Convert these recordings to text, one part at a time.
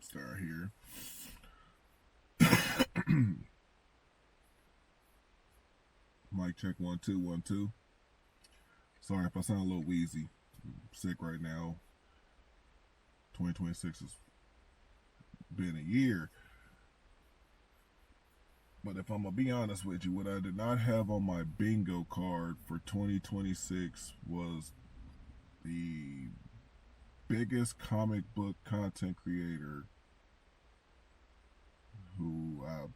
Start here. Mic check 1 2 1 2. Sorry if I sound a little wheezy. I'm sick right now. 2026 has been a year. But if I'm gonna be honest with you, what I did not have on my bingo card for 2026 was the biggest comic book content creator who I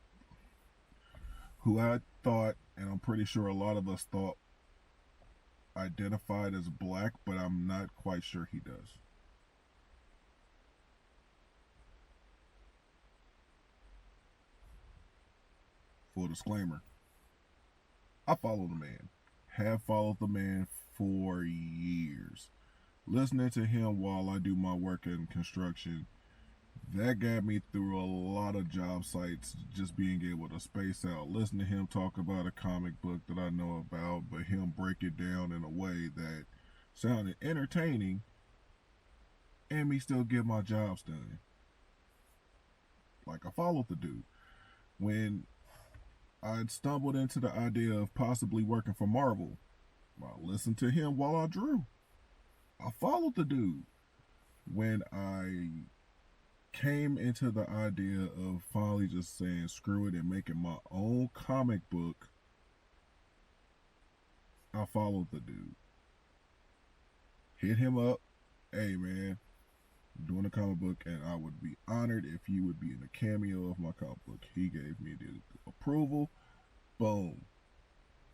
who I thought, and I'm pretty sure a lot of us thought, identified as black, but I'm not quite sure he does. Full disclaimer: I follow the man, have followed the man for years. Listening to him while I do my work in construction, that got me through a lot of job sites, just being able to space out. Listen to him talk about a comic book that I know about, but him break it down in a way that sounded entertaining and me still get my jobs done. Like, I followed the dude. When I'd stumbled into the idea of possibly working for Marvel, I listened to him while I drew. I followed the dude. When I came into the idea of finally just saying screw it and making my own comic book, I followed the dude. Hit him up. Hey man, I'm doing a comic book and I would be honored if you would be in a cameo of my comic book. He gave me the approval. Boom.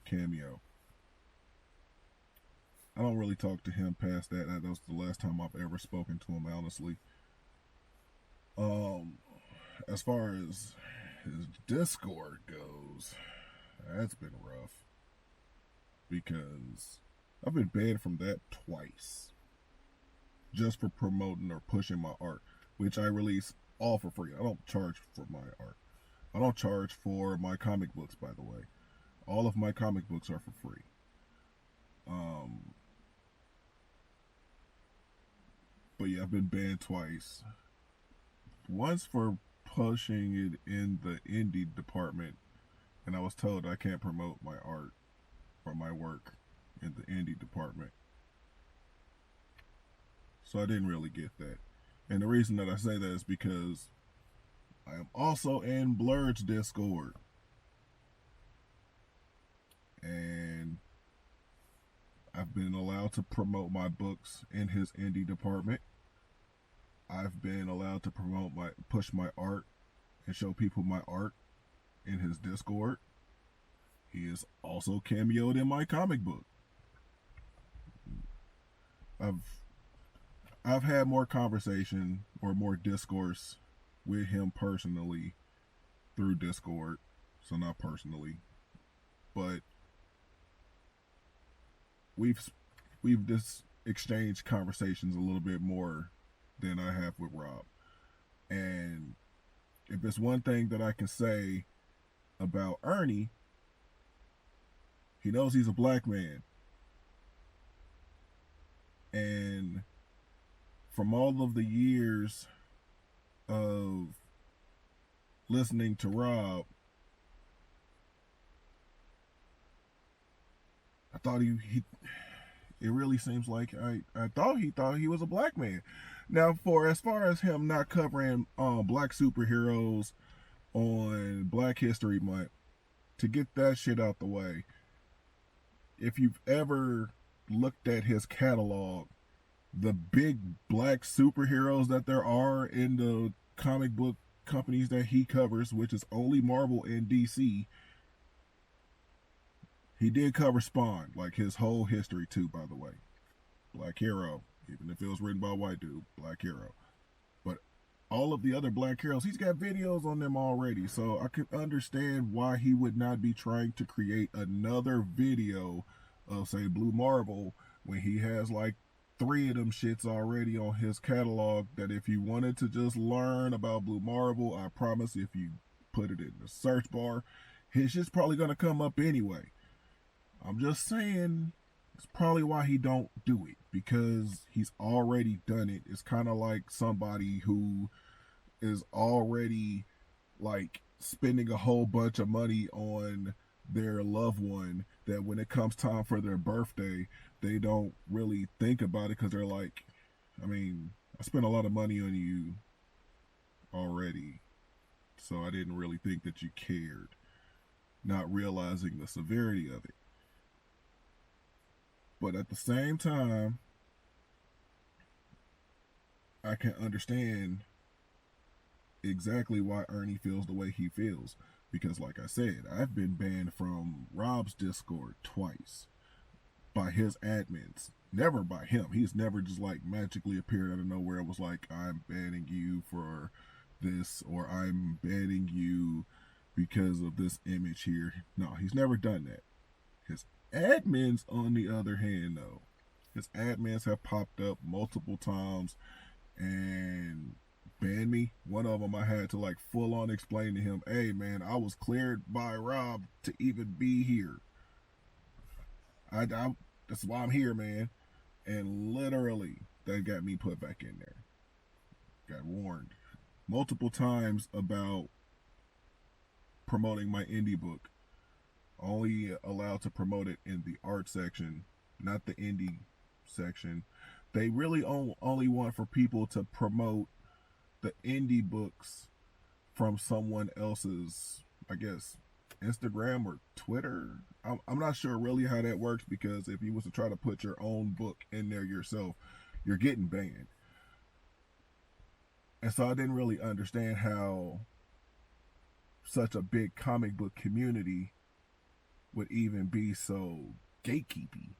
Cameo. I don't really talk to him past that. That was the last time I've ever spoken to him, honestly. Um, as far as his Discord goes, that's been rough because I've been banned from that twice just for promoting or pushing my art, which I release all for free. I don't charge for my art. I don't charge for my comic books, by the way. All of my comic books are for free. Um, but yeah, I've been banned twice. Once for pushing it in the indie department, and I was told I can't promote my art or my work in the indie department. So I didn't really get that. And the reason that I say that is because I am also in Blurred's Discord. And I've been allowed to promote my books in his indie department. I've been allowed to push my art and show people my art in his Discord. He is also cameoed in my comic book. I've I've had more conversation or more discourse with him personally through Discord. So not personally, but we've we've just exchanged conversations a little bit more than I have with Rob. And if it's one thing that I can say about Ernie, he knows he's a black man. And from all of the years of listening to Rob, I thought he it really seems like I thought he was a black man. Now, for as far as him not covering black superheroes on Black History Month, to get that shit out the way, if you've ever looked at his catalog, the big black superheroes that there are in the comic book companies that he covers, which is only Marvel and DC, he did cover Spawn, like his whole history too, by the way. Black Hero, even if it was written by a white dude, Black Hero. But all of the other Black Heroes, he's got videos on them already, so I can understand why he would not be trying to create another video of, say, Blue Marvel when he has like 3 of them shits already on his catalog. That if you wanted to just learn about Blue Marvel, I promise if you put it in the search bar, his shit's probably gonna come up anyway. I'm just saying it's probably why he don't do it, because he's already done it. It's kind of like somebody who is already like spending a whole bunch of money on their loved one, that when it comes time for their birthday, they don't really think about it because they're like, I mean, I spent a lot of money on you already, so I didn't really think that you cared, not realizing the severity of it. But at the same time, I can understand exactly why Ernie feels the way he feels. Because, like I said, I've been banned from Rob's Discord twice by his admins. Never by him. He's never just like magically appeared out of nowhere. It was like, I'm banning you for this, or I'm banning you because of this image here. No, he's never done that. His admins, on the other hand, though, his admins have popped up multiple times and banned me. One of them I had to like full on explain to him, hey man, I was cleared by Rob to even be here. I that's why I'm here, man. And literally, that got me put back in there. Got warned multiple times about promoting my indie book. Only allowed to promote it in the art section, not the indie section. They really only want for people to promote the indie books from someone else's, I guess, Instagram or Twitter. I'm not sure really how that works, because if you was to try to put your own book in there yourself, you're getting banned. And so I didn't really understand how such a big comic book community would even be so gatekeepy.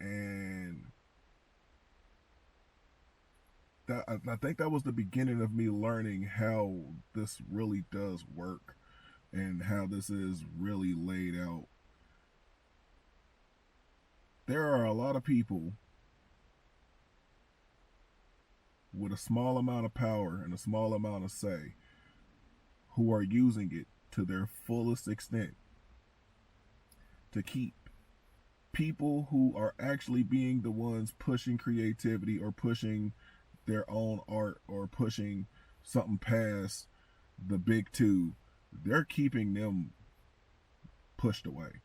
And that, I think that was the beginning of me learning how this really does work and how this is really laid out. There are a lot of people with a small amount of power and a small amount of say who are using it to their fullest extent to keep people who are actually being the ones pushing creativity or pushing their own art or pushing something past the big two. They're keeping them pushed away.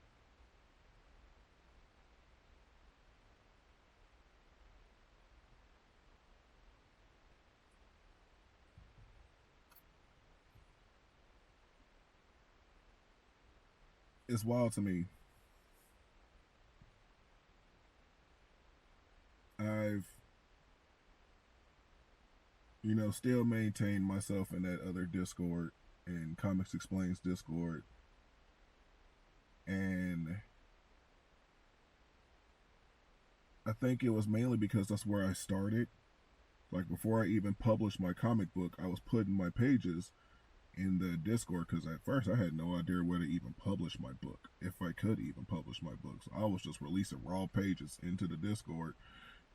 It's wild to me. I've, still maintained myself in that other Discord, in Comics Explains Discord. And I think it was mainly because that's where I started. Like, before I even published my comic book, I was putting my pages in the Discord, because at first I had no idea where to even publish my book, if I could even publish my books. I was just releasing raw pages into the Discord,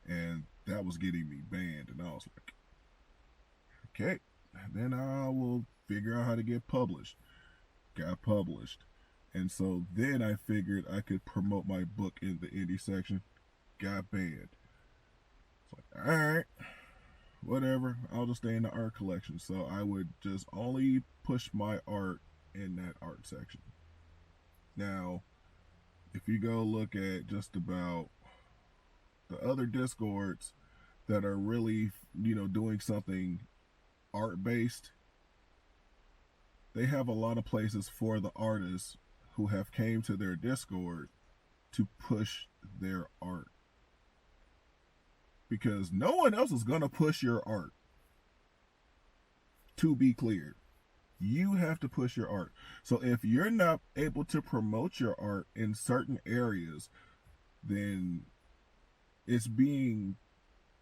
and that was getting me banned. And I was like, okay, then I will figure out how to get published. Got published. And so then I figured I could promote my book in the indie section. Got banned. It's like, all right, whatever. I'll just stay in the art collection. So I would just only push my art in that art section. Now, if you go look at just about the other Discords that are really, doing something art based, they have a lot of places for the artists who have came to their Discord to push their art, because no one else is going to push your art. To be clear, you have to push your art. So if you're not able to promote your art in certain areas, then it's being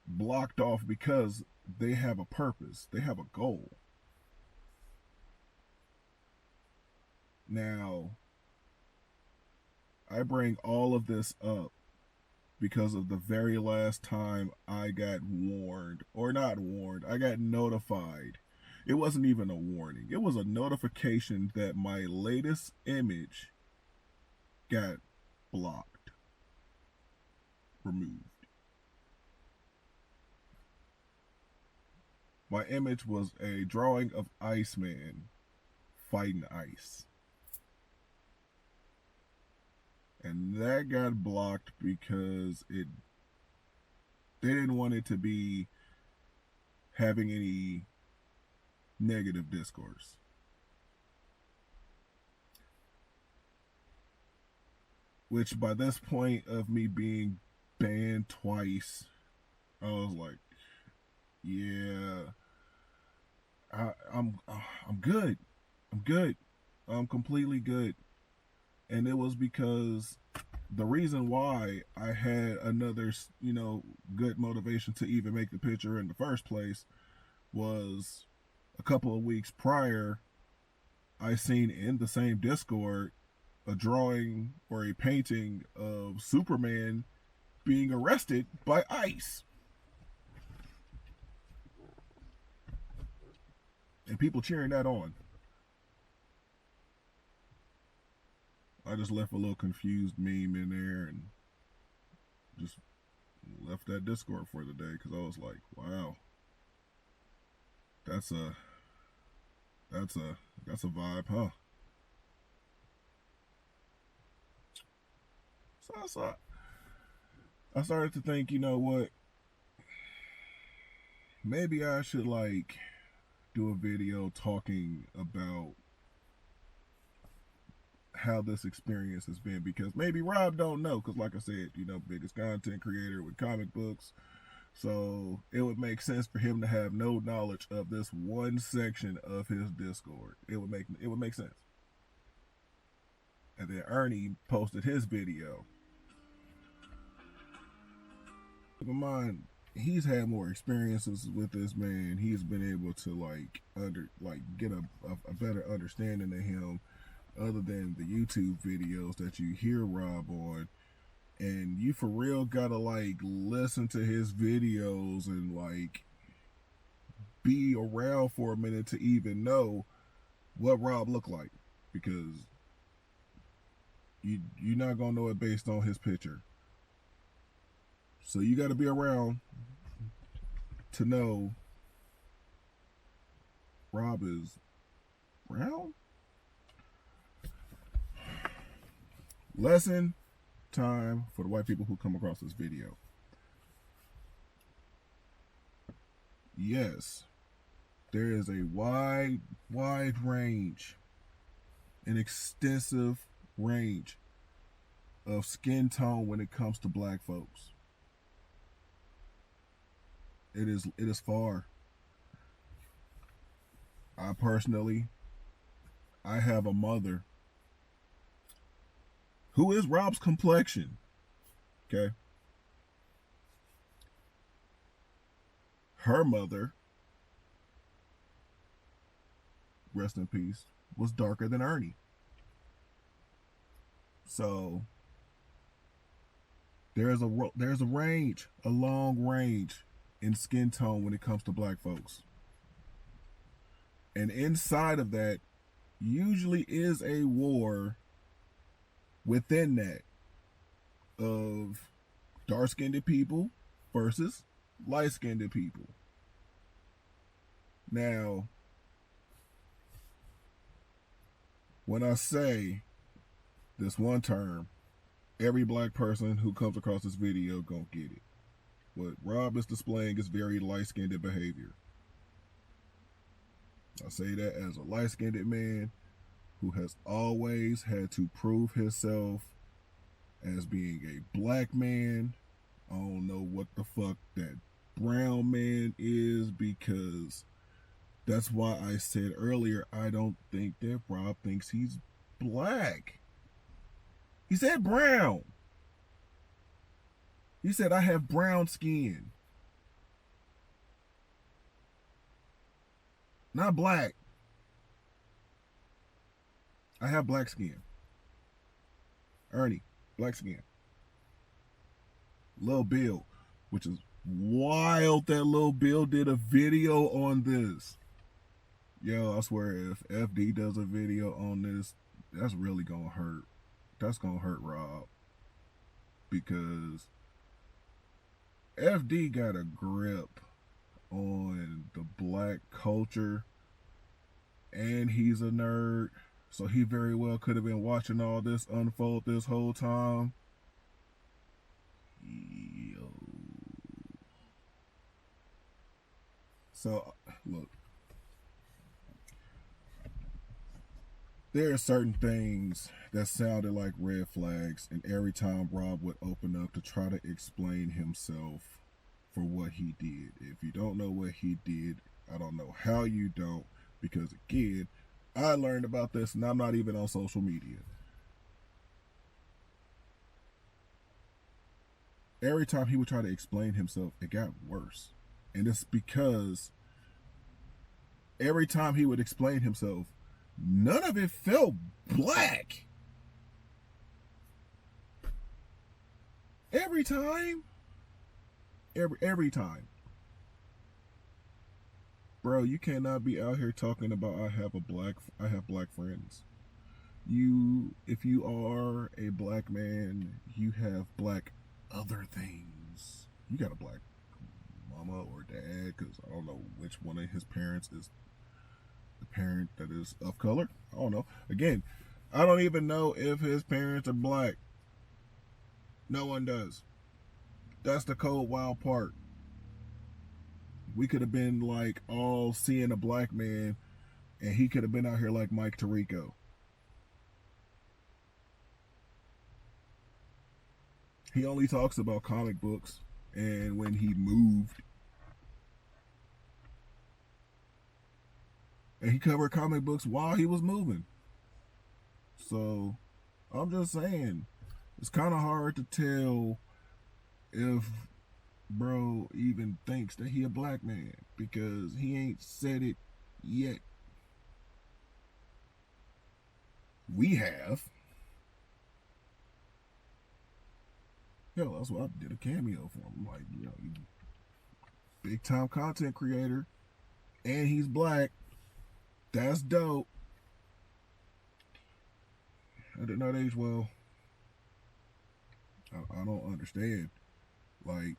blocked off because they have a purpose, they have a goal. Now, I bring all of this up because of the very last time I got warned, or not warned, I got notified. It wasn't even a warning, it was a notification that my latest image got blocked, removed. My image was a drawing of Iceman fighting ice. And that got blocked because they didn't want it to be having any negative discourse. Which by this point of me being banned twice, I was like, yeah, I'm good. I'm good. I'm completely good. And it was because the reason why I had another, good motivation to even make the picture in the first place was a couple of weeks prior, I seen in the same Discord a drawing or a painting of Superman being arrested by ICE. And people cheering that on. I just left a little confused meme in there and just left that Discord for the day because I was like, wow, that's a vibe, huh? So I started to think, you know what? Maybe I should do a video talking about how this experience has been, because maybe Rob don't know, because like I said, biggest content creator with comic books, so it would make sense for him to have no knowledge of this one section of his Discord. It would make sense. And then Ernie posted his video. Keep in mind, he's had more experiences with this man. He's been able to get a better understanding of him, other than the YouTube videos that you hear Rob on. And you for real gotta listen to his videos and be around for a minute to even know what Rob looked like, because you're not gonna know it based on his picture. So you gotta be around to know Rob is brown. Lesson time for the white people who come across this video. Yes, there is a wide range, an extensive range of skin tone when it comes to black folks. It is far. I personally, I have a mother who is Rob's complexion. Okay. Her mother, rest in peace, was darker than Ernie. So there's a range, a long range in skin tone when it comes to black folks. And inside of that usually is a war within that of dark-skinned people versus light-skinned people. Now, when I say this one term, every black person who comes across this video gonna get it. What Rob is displaying is very light-skinned behavior. I say that as a light-skinned man who has always had to prove himself as being a black man. I don't know what the fuck that brown man is, because that's why I said earlier I don't think that Rob thinks he's black. He said brown. He said I have brown skin. Not black. I have black skin. Ernie, black skin. Lil Bill, which is wild that Lil Bill did a video on this. Yo, I swear if FD does a video on this, that's really gonna hurt. That's gonna hurt Rob. Because FD got a grip on the black black culture, and he's a nerd, so he very well could have been watching all this unfold this whole time. Yo. So, look, there are certain things that sounded like red flags, and every time Rob would open up to try to explain himself for what he did. If you don't know what he did, I don't know how you don't, because again, I learned about this and I'm not even on social media. Every time he would try to explain himself, it got worse. And it's because every time he would explain himself, none of it felt black. Every time. Every time. Bro, you cannot be out here talking about I have black friends. If you are a black man, you have black other things. You got a black mama or dad, because I don't know which one of his parents is the parent that is of color. I don't know. Again, I don't even know if his parents are black. No one does. That's the cold wild part. We could have been like all seeing a black man, and he could have been out here like Mike Tirico. He only talks about comic books and when he moved. And he covered comic books while he was moving. So, I'm just saying, it's kind of hard to tell if bro even thinks that he a black man, because he ain't said it yet. We have. Hell, that's why I did a cameo for him. Like, big time content creator, and he's black. That's dope. I did not age well. I don't understand. Like,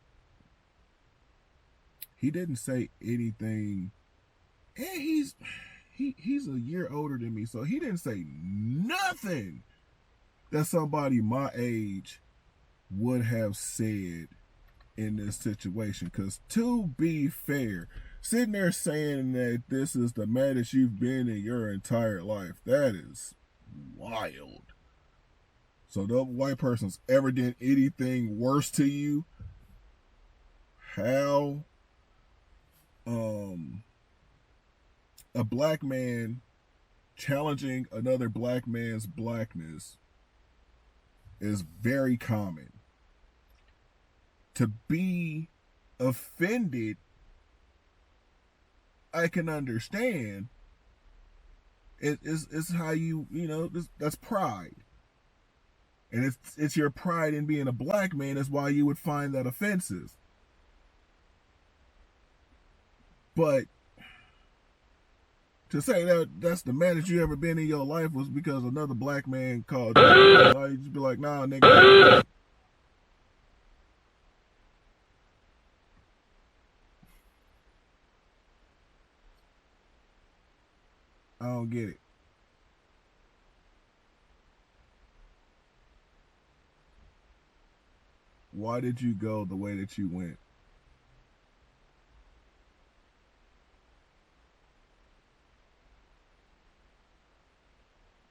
he didn't say anything, and he's a year older than me, so he didn't say nothing that somebody my age would have said in this situation. Because to be fair, sitting there saying that this is the maddest you've been in your entire life, that is wild. So no white person's ever did anything worse to you. How a black man challenging another black man's blackness is very common. To be offended, I can understand. It's how that's pride. And it's your pride in being a black man is why you would find that offensive. But to say that that's the maddest you ever been in your life was because another black man called you, you just be like, nah, nigga. I don't get it. Why did you go the way that you went?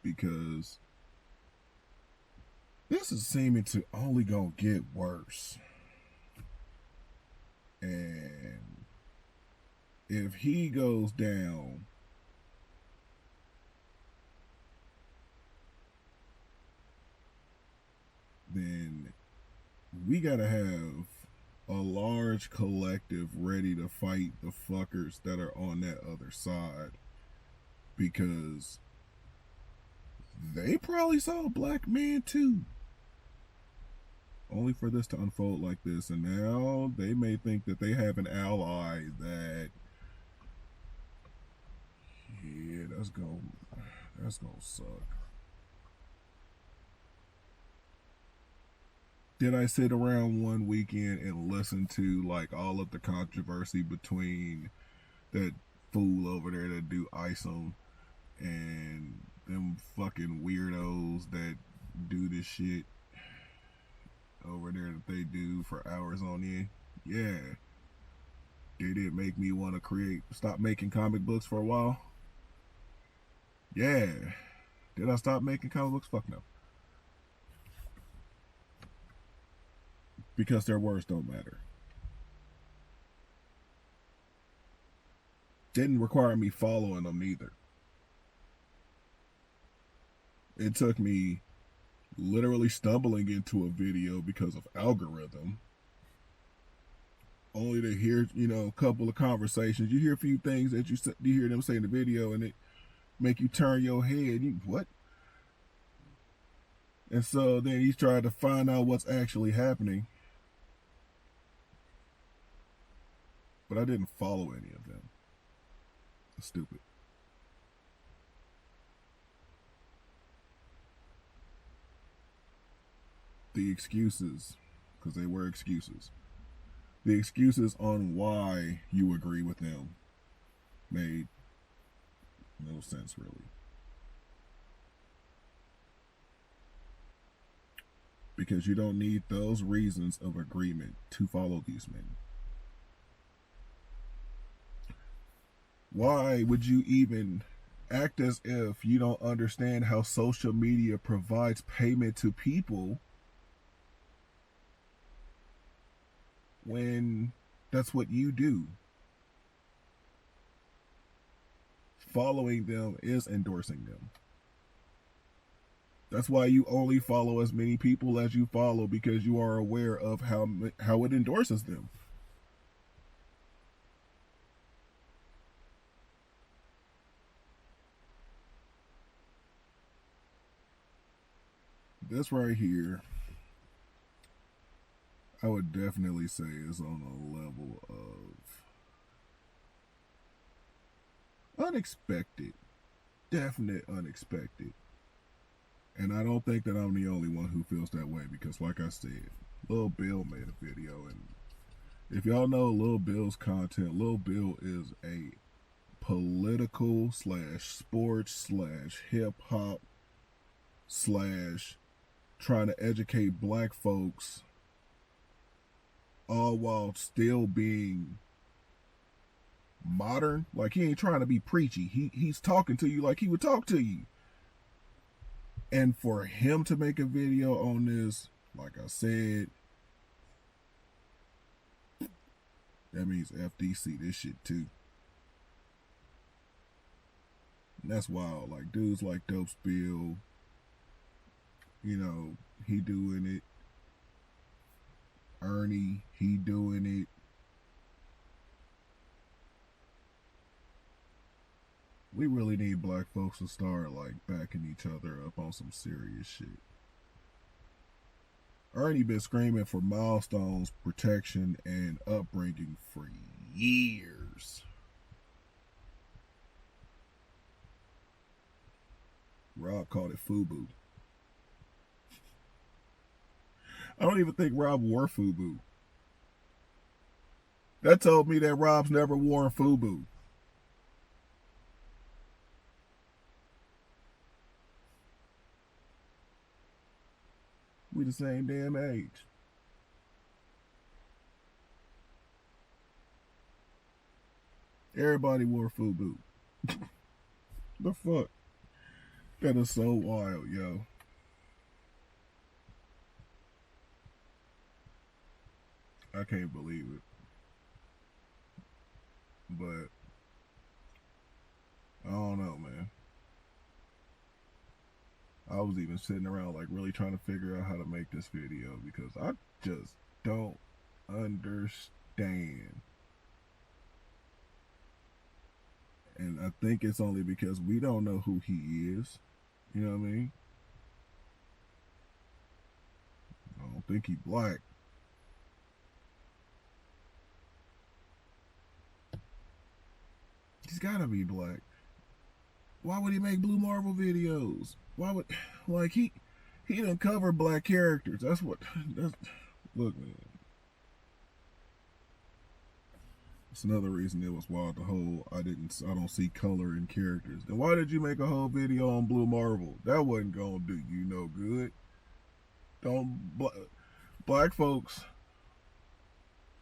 Because this is seeming to only gonna get worse. And if he goes down, then we gotta have a large collective ready to fight the fuckers that are on that other side, because they probably saw a black man too, only for this to unfold like this. And now they may think that they have an ally that, yeah, that's gonna suck. Did I sit around one weekend and listen to like all of the controversy between that fool over there that do ISOM and them fucking weirdos that do this shit over there that they do for hours on end. Yeah. Did it make me want to stop making comic books for a while? Yeah. Did I stop making comic books? Fuck no. Because their words don't matter. Didn't require me following them either. It took me literally stumbling into a video because of algorithm, only to hear, a couple of conversations. You hear a few things that you hear them say in the video, and it make you turn your head. What? And so then you try to find out what's actually happening. But I didn't follow any of them. It's stupid. The excuses, because they were excuses. The excuses on why you agree with them made no sense, really. Because you don't need those reasons of agreement to follow these men. Why would you even act as if you don't understand how social media provides payment to people when that's what you do? Following them is endorsing them. That's why you only follow as many people as you follow, because you are aware of how it endorses them. This right here, I would definitely say is on a level of unexpected. Definite unexpected. And I don't think that I'm the only one who feels that way, because like I said, Lil Bill made a video, and if y'all know Lil Bill's content, Lil Bill is a political / sports / hip hop / trying to educate black folks, all while still being modern. Like, he ain't trying to be preachy. He's talking to you like he would talk to you. And for him to make a video on this, like I said, that means FDC this shit too. And that's wild. Like, dudes like Dope Spill, he doing it. Ernie, he doing it. We really need black folks to start backing each other up on some serious shit. Ernie been screaming for milestones, protection, and upbringing for years. Rob called it FUBU. I don't even think Rob wore FUBU. That told me that Rob's never worn FUBU. We the same damn age. Everybody wore FUBU. The fuck? That is so wild, yo. I can't believe it. But I don't know, man. I was even sitting around really trying to figure out how to make this video, because I just don't understand. And I think it's only because we don't know who he is. You know what I mean? I don't think he black. He's gotta be black. Why would he make Blue Marvel videos? Why would, he didn't cover black characters. Look, man. That's another reason it was wild. The whole I don't see color in characters. Then why did you make a whole video on Blue Marvel? That wasn't gonna do you no good. Black folks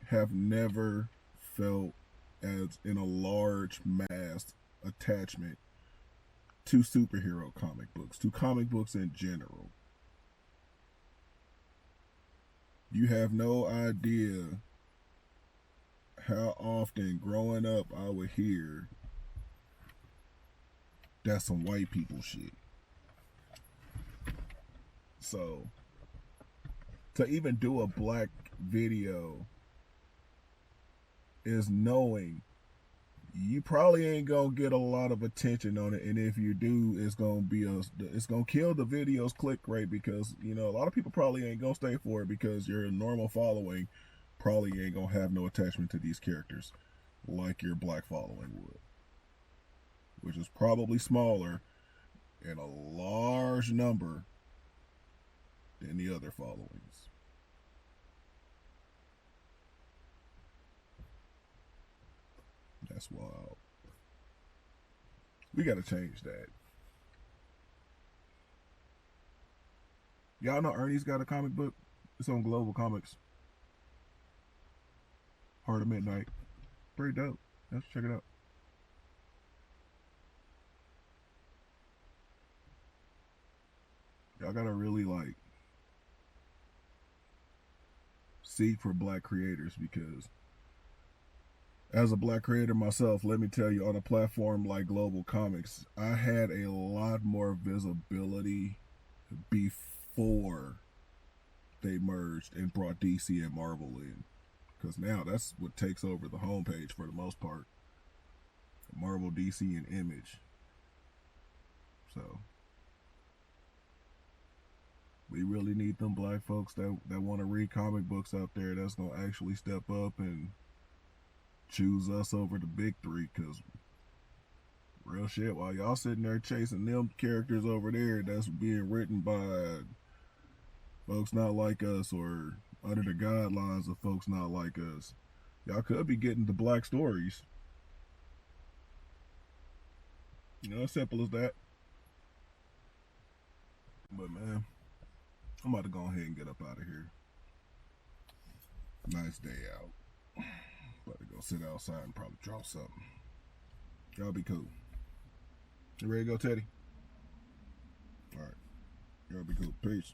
have never felt as in a large mass attachment to superhero comic books, to comic books in general. You have no idea how often growing up I would hear that's some white people shit. So to even do a black video is knowing you probably ain't gonna get a lot of attention on it, and if you do, it's gonna kill the video's click rate, because a lot of people probably ain't gonna stay for it because your normal following probably ain't gonna have no attachment to these characters like your black following would, which is probably smaller in a large number than the other followings. That's wild. We gotta change that. Y'all know Ernie's got a comic book? It's on Global Comics. Heart of Midnight. Pretty dope. Let's check it out. Y'all gotta really seek for black creators, because as a black creator myself, let me tell you, on a platform like Global Comics, I had a lot more visibility before they merged and brought DC and Marvel in. Because now that's what takes over the homepage for the most part. Marvel, DC, and Image. So we really need them black folks that want to read comic books out there, that's going to actually step up and choose us over the big three. Because real shit, while y'all sitting there chasing them characters over there that's being written by folks not like us, or under the guidelines of folks not like us, y'all could be getting the black stories. As simple as that. But man, I'm about to go ahead and get up out of here. Nice day out. About to go sit outside and probably draw something. Y'all be cool. You ready to go, Teddy? Alright. Y'all be cool. Peace.